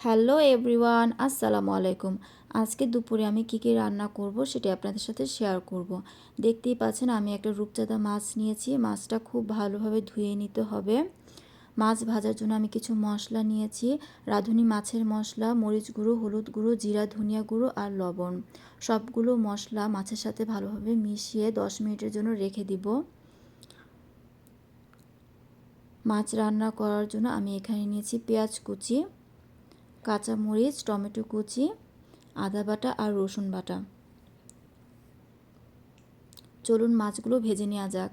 Hello everyone, আসসালামু আলাইকুম। আজকে দুপুরে আমি কী রান্না করব সেটা আপনাদের সাথে শেয়ার করব। দেখতেই পাচ্ছেন আমি একটা রূপচাঁদা মাছ নিয়েছি। মাছটা খুব ভালোভাবে ধুয়ে নিতে হবে। মাছ ভাজার জন্য আমি কিছু মশলা নিয়েছি। রাঁধুনি মাছের মশলা, মরিচ গুঁড়ো, হলুদ গুঁড়ো, জিরা ধনিয়া গুঁড়ো আর লবণ। সবগুলো মশলা মাছের সাথে ভালোভাবে মিশিয়ে 10 মিনিটের জন্য রেখে দিব। মাছ রান্না করার জন্য আমি এখানে নিয়েছি পেঁয়াজ কুচি, কাঁচামরিচ, টমেটো কুচি, আদা বাটা আর রসুন বাটা। চলুন মাছগুলো ভেজে নেওয়া যাক।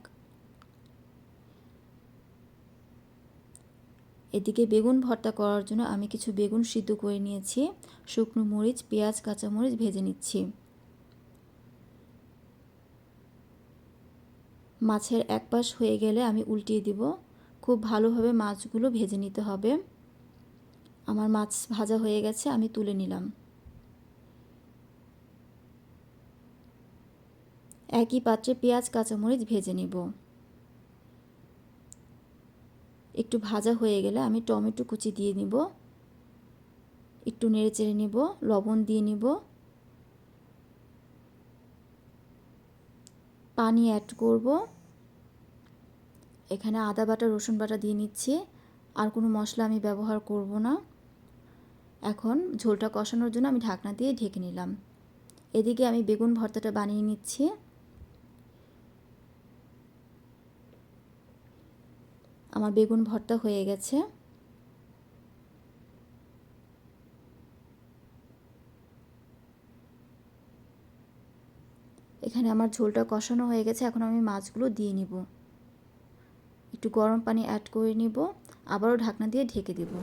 এদিকে বেগুন ভর্তা করার জন্য আমি কিছু বেগুন সিদ্ধ করে নিয়েছি। শুকনো মরিচ, পেঁয়াজ, কাঁচামরিচ ভেজে নিচ্ছি। মাছের এক পাশ হয়ে গেলে আমি উল্টিয়ে দিব। খুব ভালোভাবে মাছগুলো ভেজে নিতে হবে। আমার মাছ ভাজা হয়ে গেছে, আমি তুলে নিলাম। একই পাত্রে পেঁয়াজ, কাঁচামরিচ ভেজে নিব। একটু ভাজা হয়ে গেলে আমি টমেটো কুচি দিয়ে নিব। একটু নেড়ে চেড়ে নিব, লবণ দিয়ে নিব, পানি অ্যাড করব। এখানে আদা বাটা রসুন বাটা দিয়ে নিচ্ছি। আর কোনো মশলা আমি ব্যবহার করব না। এখন ঝোলটা কষানোর জন্য আমি ঢাকনা দিয়ে ঢেকে নিলাম। এদিকে আমি বেগুন ভর্তাটা বানিয়ে নিচ্ছি। আমার বেগুন ভর্তা হয়ে গেছে। এখানে আমার ঝোলটা কষানো হয়ে গেছে। এখন আমি মাছগুলো দিয়ে নিব। একটু গরম পানি অ্যাড করে নিব, আবারও ঢাকনা দিয়ে ঢেকে দিব।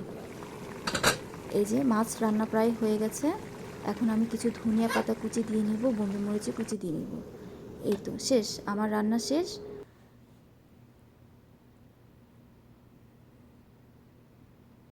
এই যে মাছ রান্না প্রায় হয়ে গেছে। এখন আমি কিছু ধনিয়া পাতা কুচি দিয়ে নিব, বম্বে মরিচের কুচি দিয়ে নিব। এই তো শেষ, আমার রান্না শেষ।